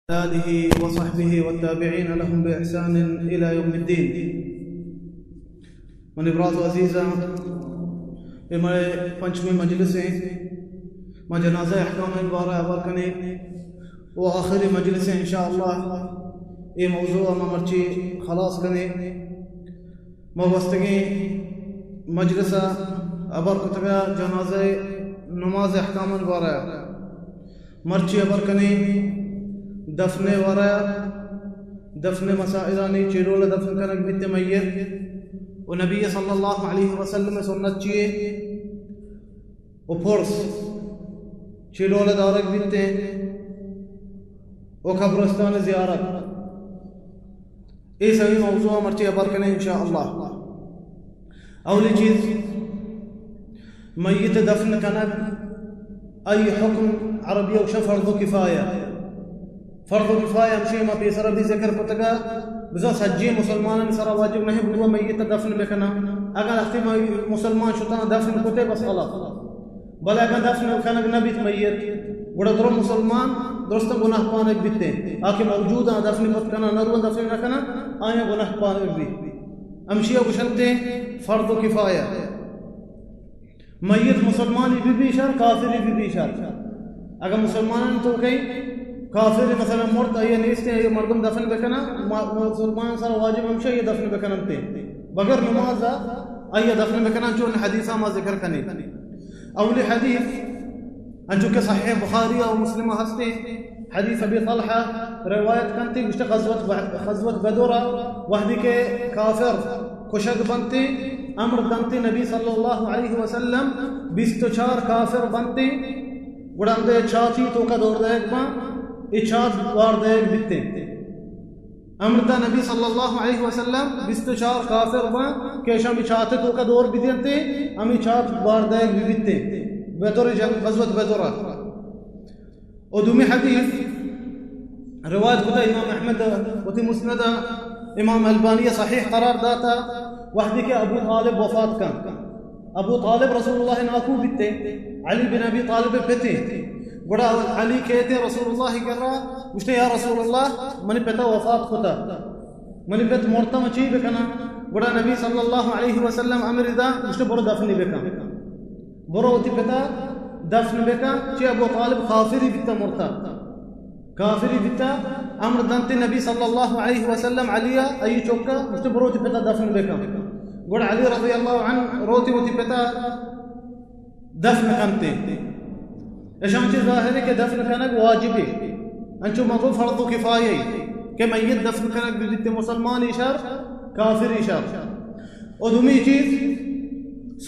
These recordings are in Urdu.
آله وصحبه والتابعين لهم بإحسان إلى يوم الدين. من برات عزیزہ ہمارے پنچمی مجلس ہیں میں جنازہ احکام بارہ عبر کنے وہ آخری مجلس ہیں انشاءاللہ یہ موضوع میں مرچی خلاص کنے موستگی مجلسہ عبر کتگا جنازہ نماز احکام بارہ مرچی عبر کنے دفن وراء دفن مسائلانی چیرول دفن کنک بیت میت و نبی صلی اللہ علیہ وسلم سنت چیئے و پرس چیرول دارک بیتے و قبرستان زیارت یہ سبھی موضوع مرچی برکنے انشاءاللہ. اولی چیز میت دفن کنک ای حکم عربی و فرض کفایہ فرض کفایہ ہمشی ما پیسر بھی ذکر پتگا بزا سجی مسلمان سرا واجب نہیں بدوا میت دفن بکنا اگر اختی مسلمان شتان دفن کتے بس خلاص بل اگر دفن کنک نبیت میت بڑا درو مسلمان درست گناہ پانک بیتے آکے موجود ہیں دفن کت کنا نرون دفن نکنا آیا گناہ پانک بھی ہمشی ابو شنتے فرض کفایہ میت مسلمانی بھی شر کافری بھی شر اگر مسلمان تو کہیں کافر مثلا مرد یہ نیستے ہیں یہ مردم دفن بکنا مسلمان سر واجب ہمشہ یہ دفن بکنمتے بغیر نماز یہ دفن بکنا جو حدیثہ ما ذکر کنے. اولی حدیث انچو کہ صحیح بخاری و مسلمہ ہستے حدیث ابی طلحہ روایت کنتے گشت غزوت بدورہ وحدی کے کافر کشک بنتے امر دنتے نبی صلی اللہ علیہ وسلم 24 کافر بنتے گڑھان دے چھاتی تو کا دور دے ایک بان اچھاد واردائک بیتے امرتا نبی صلی اللہ علیہ وسلم 24 کافر بان کہ شام اچھاتے تو کا دور بھی دیتے ہم اچھاد واردائک بھی بیتے بیتور جنگ غزوت بیتورہ. اور دومی حدیث روایت کتا امام احمد وتی مسند امام البانی صحیح قرار داتا وحدی کے ابو طالب وفات کا ابو طالب رسول اللہ ناکو بیتے علی بن ابی طالب بیتے بڑا علی کہتے رسول اللہ کر رہا مجھتے یا رسول اللہ منی پتا وفات خطا منی پتا مرتا مچی بکنا بڑا نبی صلی اللہ علیہ وسلم امر دا مجھتے برو دفنی بکا برو ہوتی پتا دفن بکا چی ابو طالب کافری بیتا مرتا کافری بیتا امر دانتے نبی صلی اللہ علیہ وسلم علیہ ای چوکا مجھتے برو ہوتی پتا دفن بکا بڑا علی رضی اللہ عنہ روتی ہوتی پتا دفن کنتے اشان چیز ظاہر ہے کہ دفن کنک واجب ہے انچو مغو فرض کفایہ کہ میت دفن کنک بیتے مسلمان اشار کافر اشار. اور دومی چیز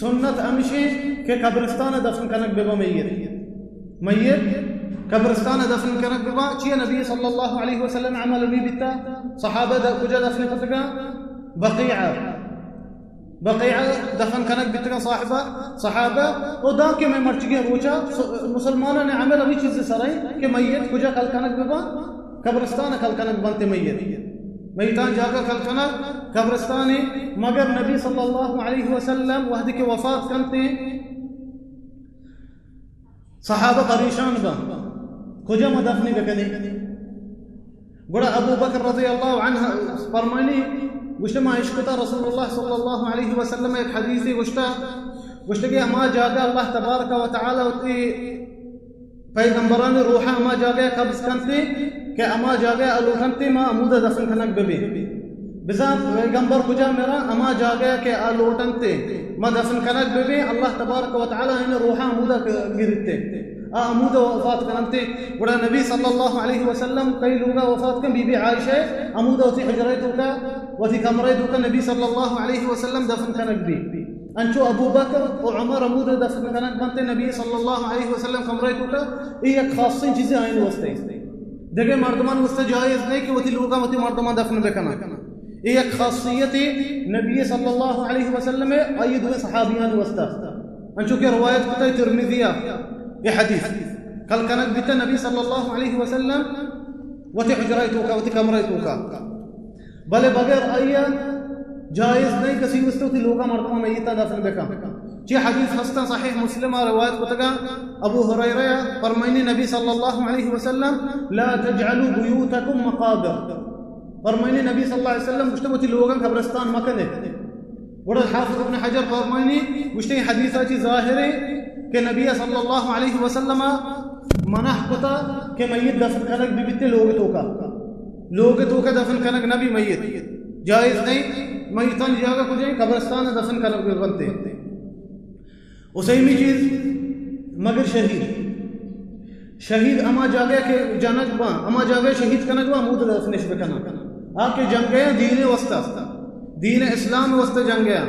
سنت امشی کہ قبرستان دفن کنک ببا میت قبرستان دفن کنک ببا چیئے نبی صلی اللہ علیہ وسلم عمل بھی بیتا صحابہ کجا دفن کتگا بقیعہ دفن کنک بیتگا صحابہ او دا کہ میں مرچگی روچا مسلمانوں نے عمل ابھی چیز سرائی کہ میت کجا کل کنک ببا قبرستان کل کنک بنتے میتان جاگا کل کنک قبرستانی مگر نبی صلی اللہ علیہ وسلم وحدی کے وفات کنتے صحابہ پریشان با کجا مدفنی بکنے گوڑا ابو بکر رضی اللہ عنہ فرمانی گوشتا عشقتا رسول اللہ صلی اللہ علیہ وسلم ایک حدیثی گوشتا کہ اما جاگا اللہ تبارک و تعالی اتی پیغمبران روحا اما جاگا قبض کنتے کہ اما جاگا الوٹنتے ما امودہ دفن کنک ببی بذات پیغمبر کجا میرا اما جاگا کہ الوٹنتے ما دفن کنک ببی اللہ تبارک و تعالی انہیں روحا امودہ گرتے امودہ وفات کنتے بڑا نبی صلی اللہ علیہ وسلم کئی لوگا وفات کن بی بی عائشہ امودہ اتی حجرائتو کا وفي كمريدوك النبي صلى الله عليه وسلم دفن كانك بي انشو ابو بكر وعمر امود دفن كانك بنت النبي صلى الله عليه وسلم كمريدوك ايك خاصين چیزیں آئین وستے دیکھیں مردمان وستے جائز نہیں کہ وتی لوگا وتی مردمان دفن بکنا ایک خاصیت نبی صلی اللہ علیہ وسلم ای دو صحابیان وستا انشو کہ روایت کتا ترمذیہ یہ حدیث کل کانک بیتا نبی صلی اللہ علیہ وسلم وتی حجرائتوک وتی کمريدوک بلے بغیر آئیا جائز نہیں کسی وستے ہوتی لوگا مردمہ میتا دفن بکا چی حدیث ہستا صحیح مسلم روایت کتگا ابو ہریرہ فرمائنی نبی صلی اللہ علیہ وسلم لا تجعلوا بیوتکم مقابر، فرمائنی نبی صلی اللہ علیہ وسلم گشتے لوگاں قبرستان مکنے بڑا حافظ ابن حجر فرمائنی گشتے حدیثہ چی ظاہر ہے کہ نبی صلی اللہ علیہ وسلم منح کتا کہ میت دفن کنک بھی بیتے لوگ تو کا دفن کنک نبی میت جائز نہیں، میتان جاگہ کو جائیں قبرستان دفن کنک بھی بنتے اسیمی چیز مگر شہید اما جاگہ کے جنک با اما جاگہ شہید کنک با مود دفنش بکنا آپ کے جنگ گیا دین وسطہ دین اسلام وسطہ جنگ گیا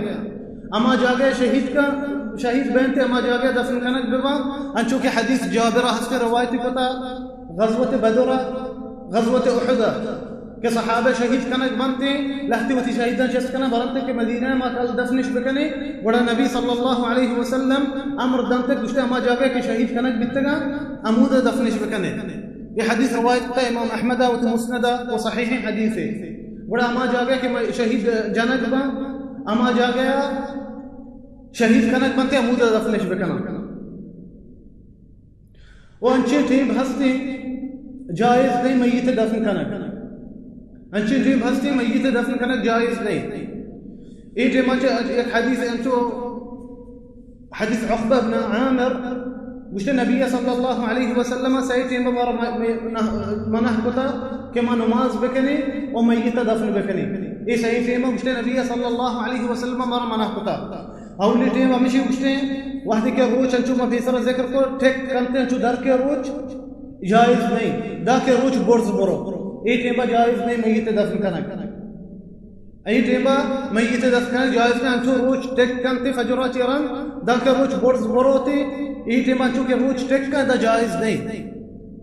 اما جاگہ شہید بینتے اما جاگہ دفن کنک ببا انچو کہ حدیث جابرہ ہستے روایتی پتا غزوت بدرہ غزوت احدہ کہ صحابہ شہید کنک بنتے لہتی وتی شہیدان چست کنا برنتے کہ مدینہ ما کل دفنش بکنے بڑا نبی صلی اللہ علیہ وسلم امر دنتے کچھتے اما جاگہ کہ شہید کنک بتگا امود دفنش بکنے یہ حدیث روایت پتا امام احمدہ و مسندہ و صحیح حدیث ہے بڑا اما جاگہ کہ شہید جنک با اما جاگہ شہید کنک بنتے امود دفنش بکنا وہ انچے ٹھیب ہستے جائز نہیں میت دفن کنک انچے ٹھیب ہستے میت دفن کنک جائز نہیں ایک حدیث انچو حدیث عقبہ بن عامر گشتے نبی صلی اللہ علیہ وسلم سیٹیں بمارا منح کتا کہ ما نماز بکنے و میت دفن بکنے یہ صحیح ٹیم گشتے نبی صلی اللہ علیہ وسلم مارا منح کتا اولی ٹیم ہمیشہ گشتے وحدی کے روچ انچو ما بیسر ذکر کو ٹھیک کنتے انچو در کے روچ جائز نہیں دا کے روچ برز برو یہ ٹیم جائز نہیں میت دفن کنک ای ٹیمبا میت دفن جائز نہیں انچو روچ ٹیک کنتے فجرہ چیران دا کے روچ برز بروتی ای ٹیمبا انچو کے روچ ٹیک کن دا جائز نہیں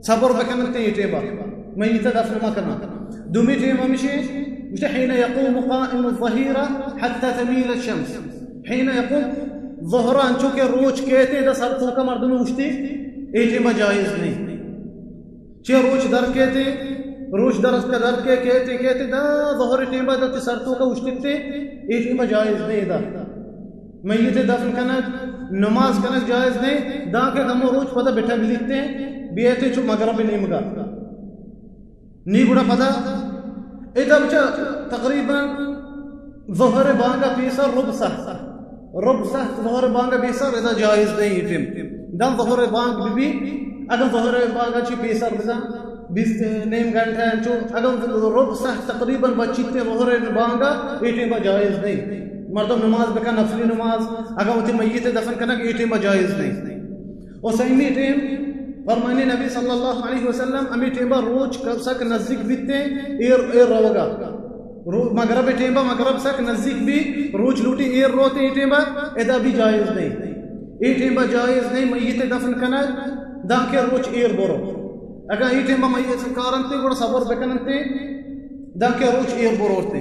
صبر بکنتے ای ٹیمبا میت دفن مکنا دومی ٹیم ہمیشہ حين يقوم قائم الظهيرة حتى تميل الشمس حين يقوم ظهرا انچو کے روچ کہتے دا سر تو کا مردم وشتی ای ٹیمبا جائز نہیں چے روچ در کہتے روش درس کا در کے کہتے دا ظہر ٹیمبا دا سرتوں کا اشتتے یہ ٹیمبا جائز نہیں دا میت دفن کنک نماز کنک جائز نہیں دا کہ ہم روچ پتہ بیٹھا بلیتے بیئتے چو مغرب نہیں مگا نہیں بڑا پتہ ایدہ بچا تقریبا ظہر بانگا پیسر رب سخت ظہر بانگا پیسر ایدہ جائز نہیں یہ ٹیم دا ظہر بانگ بھی اگر ظہر بانگا چی پیسر بزا بیس نیم گھنٹہ انچو اگر رب سخت تقریباً بچیتے ظہر بانگا یہ ٹیم جائز نہیں مردم نماز بکا نفلی نماز اگر وہ میت دفن کرنا یہ ٹیم جائز نہیں اور سیمی ٹیم فرمانے نبی صلی اللہ علیہ وسلم امی ٹیم روچ سک نزدیک بیتے ایر روگا مغرب ٹیم مغرب سک نزدیک بھی روچ لوٹی ایر روتے یہ ٹیم ادا بھی جائز نہیں یہ ٹیم جائز نہیں میت دفن کرنا دا کے روچ ایر برو اگر یہ ٹیم میت کارنتے گوڑا صبر بکننتے دا کے روچ ایر بروتے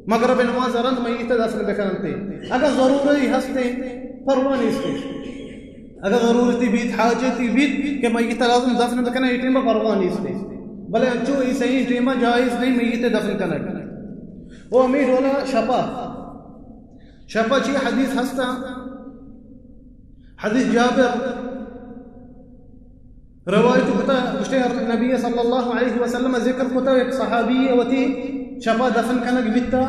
مغرب نماز رند میت دفن بکننتے اگر ضروری ہستے پروانی استے اگر ضرورتی بیت حاجتی بیت کہ میت لازم دفن بکنا یہ ٹیم پروانی استے بلے انچو یہ صحیح ٹیم جائز نہیں میت دفن کرنا وہ امید ہونا شپا چی حدیث ہستا حدیث جابر روایت کتا اشتہر نبی صلی اللہ علیہ وسلم ذکر کتا ایک صحابی وتی شپا دفن کنک بیتا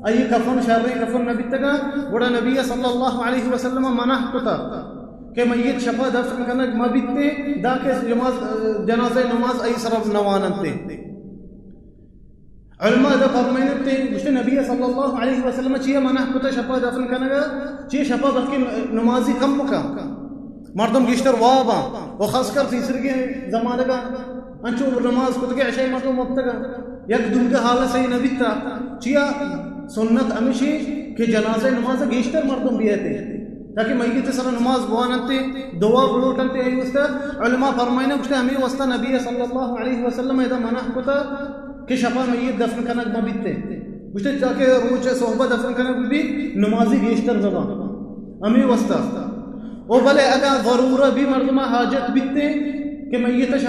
ای کفن شرعی کفن نبیتا بڑا نبی صلی اللہ علیہ وسلم منح کتا کہ میت شپا دفن کنک ما بیتے دا کے جنازہ نماز ای صرف نواننتے علماء دا فرمائنتے اشتہ نبی صلی اللہ علیہ وسلم چیئے منح کتا شپا دفن کنگا چیئے شپا بلکہ نمازی کم مکا مردم گشتر وابا و خاص کر تیسرے کے زمانے کا انچو نماز کت کے عشائی مردم مبتگا یک دن کا حالہ صحیح نبی تا چیا سنت ہمیشہ کہ جنازہ نماز گشتر مردم بیتے تاکہ میت سر نماز بوانتے دعا بلوٹنتے ہیں وستا علماء فرمائنے کچھ ہمیں وستا نبی صلی اللہ علیہ وسلم ایدہ منح کتا کہ شفا میت دفن کنک مبیتے کچھ تاکہ روچ صحبہ دفن کنک بھی نمازی گشتر زبان ہمیں وستا وہ بلے اگر ضرورہ بھی مردمہ حاجت بیتے کہ میت شفا